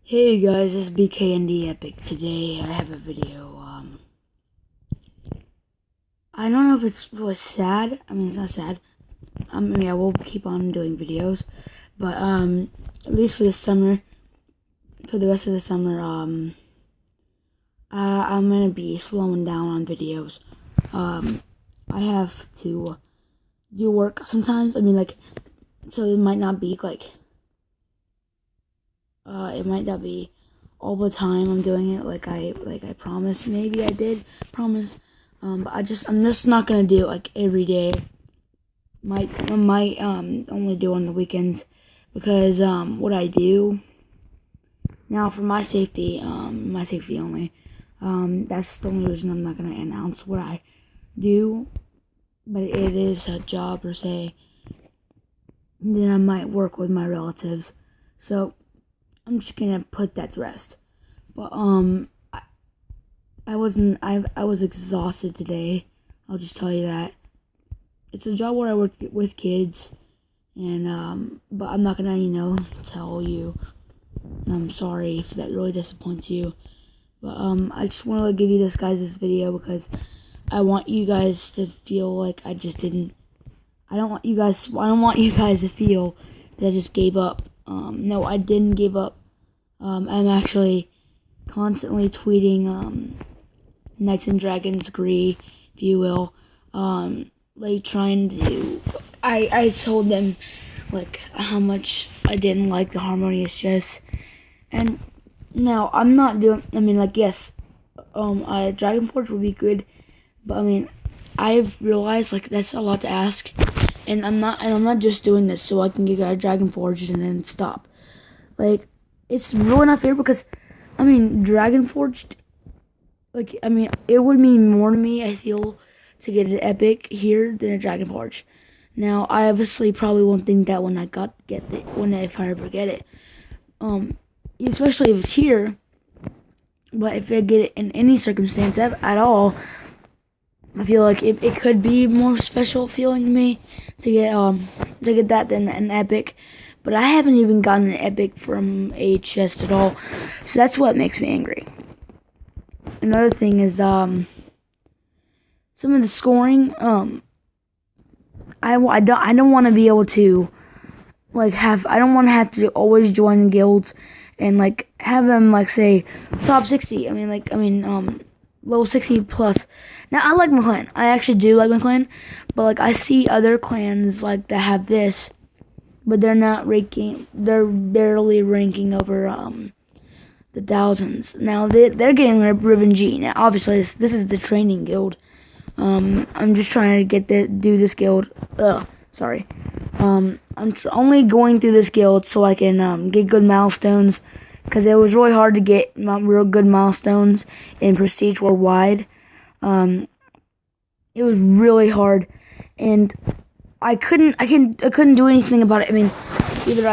Hey guys, it's BK and the Epic. Today I have a video. I don't know if it's really sad. I mean, it's not sad. I mean, I will keep on doing videos, but at least for this summer, for the rest of the summer, I'm gonna be slowing down on videos. I have to do work sometimes. I mean, like, so it might not be like. It might not be all the time I'm doing it like I promised. Maybe I did promise. But I'm just not gonna do it like every day. I might only do on the weekends because what I do now for my safety only. That's the only reason I'm not gonna announce what I do. But it is a job per se. Then I might work with my relatives. So I'm just gonna put that to rest. But I was exhausted today. I'll just tell you that. It's a job where I work with kids, and but I'm not gonna tell you. And I'm sorry if that really disappoints you. But I just want to give you this video because I want you guys to feel like I just didn't. I don't want you guys to feel that I just gave up. No, I didn't give up. I'm actually constantly tweeting Knights and Dragons Gree, if you will. Like trying to. I told them like how much I didn't like the harmonious chess, and now I'm not doing. I mean, like yes, Dragon Forge would be good, but I mean, I've realized like that's a lot to ask. And I'm not just doing this so I can get a Dragon Forge and then stop. Like, it's really not fair because, I mean, Dragon Forged, like, I mean, it would mean more to me, I feel, to get an epic here than a Dragon Forge. Now, I obviously probably won't think that when if I ever get it. Especially if it's here. But if I get it in any circumstance at all, I feel like it could be more special feeling to me to get that than an epic, but I haven't even gotten an epic from a chest at all, so that's what makes me angry. Another thing is some of the scoring. I don't want to be able to I don't want to have to always join guilds and like have them like say top 60. Level 60 plus. Now, I like my clan. I actually do like my clan. But, like, I see other clans, like, that have this. But they're not ranking. They're barely ranking over, the thousands. Now, they're getting Ribbon G. Now, obviously, this is the training guild. I'm just trying to do this guild. Sorry. I'm only going through this guild so I can, get good milestones. Because it was really hard to get real good milestones in Prestige Worldwide. It was really hard, and I couldn't do anything about it. I mean, either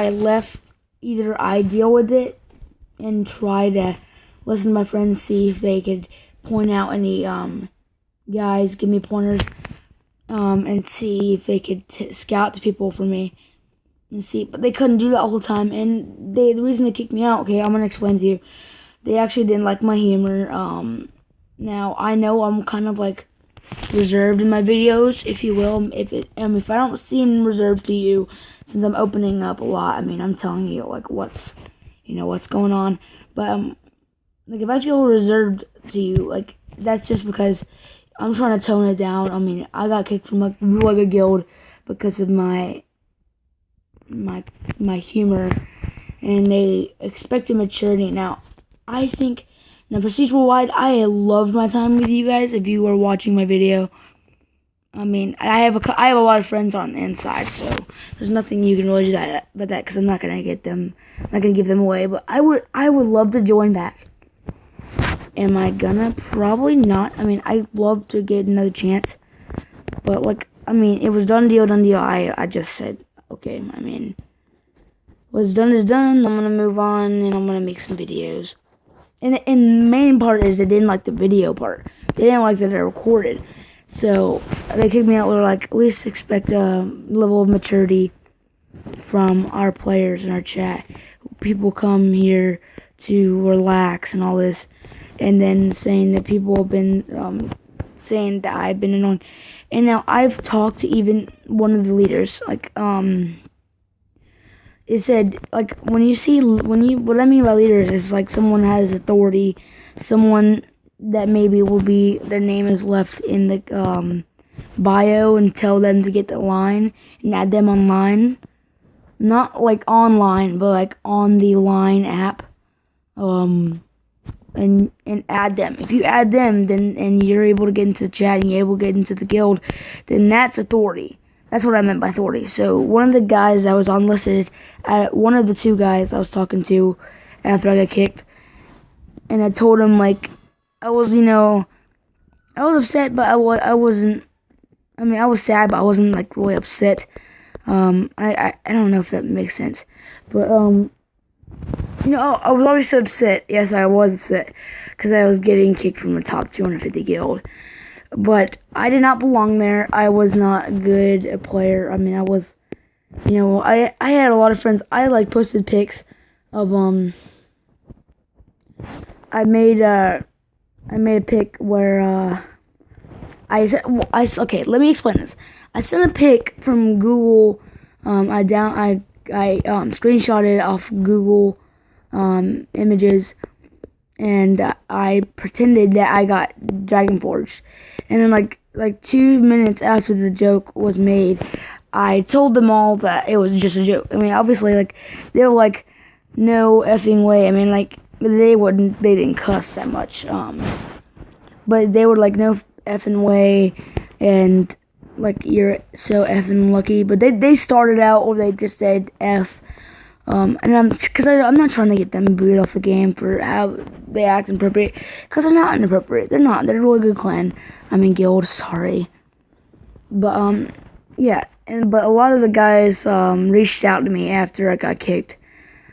I deal with it and try to listen to my friends, see if they could point out any guys, give me pointers, and see if they could scout the people for me. And see, but they couldn't do that all the time, and the reason they kicked me out, okay, I'm gonna explain to you. They actually didn't like my humor. Now I know I'm kind of like reserved in my videos, if you will. If I don't seem reserved to you, since I'm opening up a lot, I mean, I'm telling you like what's going on. But like if I feel reserved to you, like that's just because I'm trying to tone it down. I mean, I got kicked from like a guild because of my humor, and they expected maturity. Now, I think, Prestige Worldwide, I loved my time with you guys. If you were watching my video, I mean, I have a lot of friends on the inside, so there's nothing you can really do about that because I'm not gonna give them away. But I would love to join back. Am I gonna? Probably not. I mean, I'd love to get another chance, but like, I mean, it was done deal. I just said, okay, I mean, what's done is done. I'm gonna move on, and I'm gonna make some videos. And the main part is they didn't like the video part. They didn't like that I recorded. So, they kicked me out. They were like, we just expect a level of maturity from our players in our chat. People come here to relax and all this, and then saying that people have been saying that I've been annoying. And now I've talked to even one of the leaders, like it said, like, what I mean by leaders is like someone has authority, someone that maybe will be, their name is left in the bio, and tell them to get the line and add them online. Not like online, but like on the Line app. And add them. If you add them, then and you're able to get into the chat and you're able to get into the guild, then that's authority. That's what I meant by authority. So one of the guys that was unlisted, one of the two guys I was talking to after I got kicked, and I told him, like, I was upset, but I wasn't. I mean, I was sad, but I wasn't like really upset. I don't know if that makes sense, but I was always upset. Yes, I was upset because I was getting kicked from the top 250 guild. But I did not belong there. I was not a good player. I mean, I was, I had a lot of friends. I like posted pics of I made a pic where okay, let me explain this. I sent a pic from Google. I screenshotted off Google images, and I pretended that I got Dragon Forged. And then like 2 minutes after the joke was made, I told them all that it was just a joke. I mean, obviously, like, they were like, no effing way. I mean, like, they didn't cuss that much. But they were like, no effing way, and like, you're so effing lucky. But they started out, or they just said F. And I'm not trying to get them booted off the game for how they act inappropriate, because they're not inappropriate. They're not. They're a really good clan. I mean, guild. Sorry, but yeah. But a lot of the guys reached out to me after I got kicked,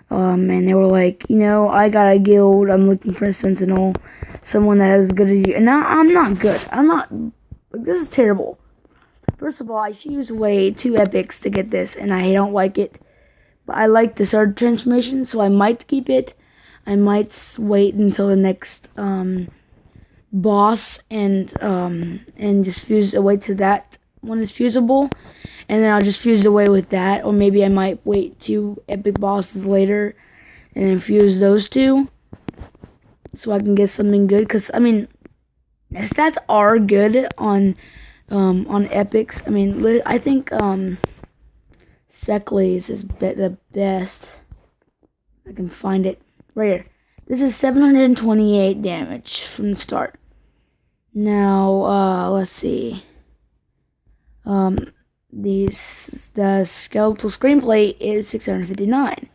and they were like, I got a guild. I'm looking for a sentinel, someone that is good as you. And I'm not good. I'm not. This is terrible. First of all, I fused away 2 epics to get this, and I don't like it. But I like the sword transformation, so I might keep it. I might wait until the next boss and just fuse away to that one is fusible, and then I'll just fuse away with that. Or maybe I might wait 2 epic bosses later and then fuse those 2, so I can get something good. Because I mean, the stats are good on epics. I mean, I think Secles is the best. I can find it right here. This is 728 damage from the start. Now, let's see. The skeletal screenplate is 659.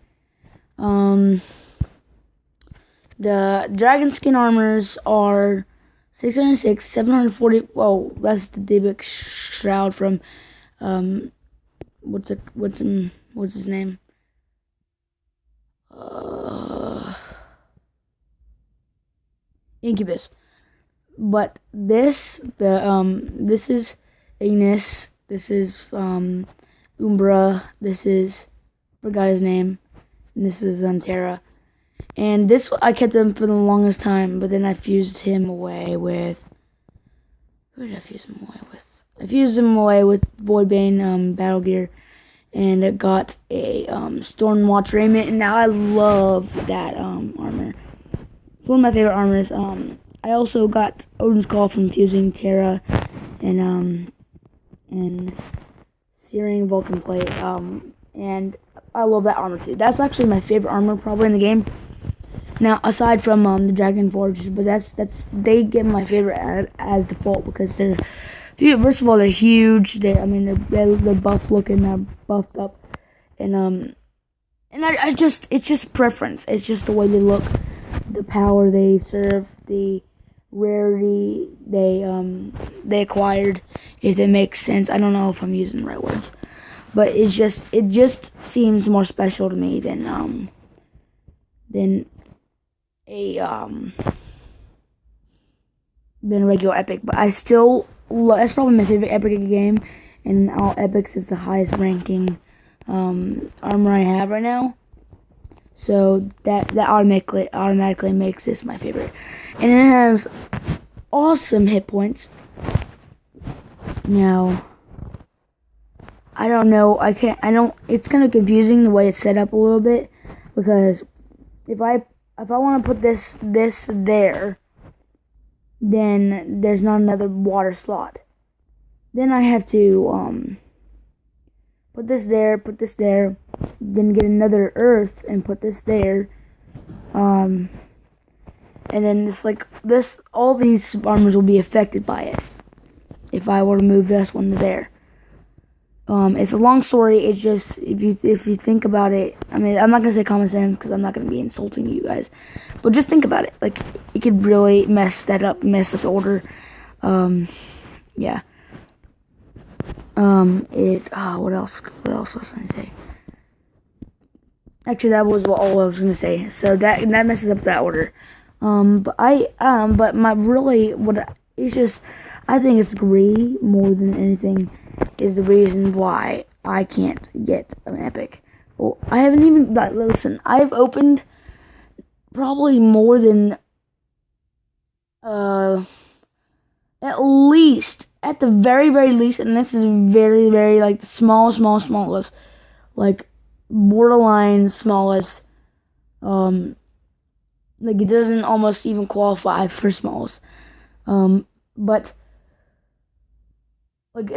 The dragon skin armors are 606, 740. Whoa, that's the Dybbuk shroud from what's his name? Incubus. But this is Ignis. This is Umbra. This is, forgot his name. And this is Terra. And this, I kept him for the longest time, but then I fused him away with, who did I fuse him away with? I fused him away with Voidbane battle gear, and it got a Stormwatch raiment, and now I love that armor. It's one of my favorite armors. I also got Odin's Call from fusing Terra and Searing Vulcan Plate, and I love that armor too. That's actually my favorite armor probably in the game. Now, aside from the Dragon Forge, but they get my favorite as default because they're, first of all, they're huge. They're buff looking, they're buffed up, and it's just preference. It's just the way they look, the power they serve, the rarity they acquired. If it makes sense, I don't know if I'm using the right words, but it just seems more special to me than a regular epic. But I still that's probably my favorite epic in the game, and all epics is the highest ranking armor I have right now. So that automatically makes this my favorite. And it has awesome hit points. Now, I don't know. It's kind of confusing the way it's set up a little bit, because if I want to put this there, then there's not another water slot. Then I have to put this there, then get another earth and put this there. And then all these armors will be affected by it if I were to move this one to there. It's a long story. It's just, if you think about it, I mean, I'm not gonna say common sense because I'm not gonna be insulting you guys, but just think about it. Like, it could really mess up the order. Yeah. What else was I gonna say? Actually, that was all I was gonna say. So that messes up that order. I think it's Gree more than anything is the reason why I can't get an epic. Well, I haven't even, listen, I've opened probably more than, at the very, very least, and this is very, very, like, the smallest, like, borderline smallest, like, it doesn't almost even qualify for smallest, but, like,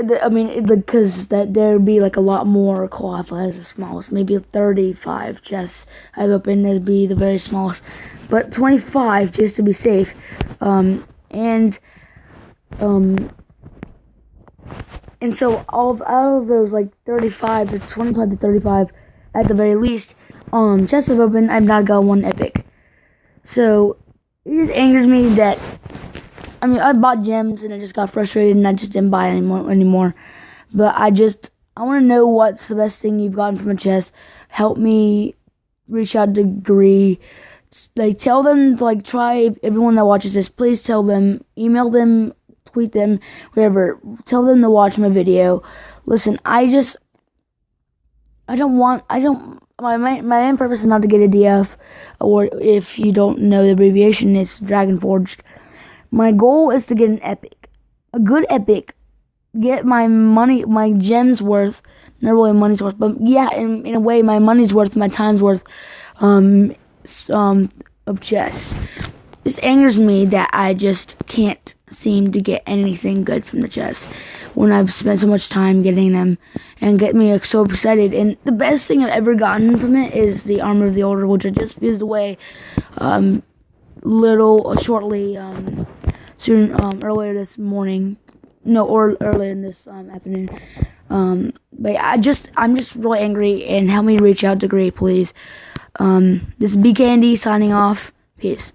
because there'd be, like, a lot more qualified as the smallest, maybe 35 chests I've opened to be the very smallest, but 25 just to be safe, and so out of those, like, 25 to 25 to 35, at the very least, chests I've opened, I've not got one epic. So, it just angers me that, I mean, I bought gems and I just got frustrated and I just didn't buy it anymore. But I want to know what's the best thing you've gotten from a chest. Help me reach out to Gree. Like, tell them to, like, try, everyone that watches this, please tell them, email them, tweet them, whatever. Tell them to watch my video. Listen, my main purpose is not to get a DF, or if you don't know the abbreviation, it's Dragon Forged. My goal is to get an epic. A good epic. Get my gems worth. Not really money's worth, but yeah, in a way, my money's worth, my time's worth, of chests. This angers me that I just can't seem to get anything good from the chests when I've spent so much time getting them, and get me so excited. And the best thing I've ever gotten from it is the Armor of the Order, which I just fused away earlier this morning. No, or earlier in this afternoon. But I'm just really angry, and help me reach out to Gree, please. This is B Candy signing off. Peace.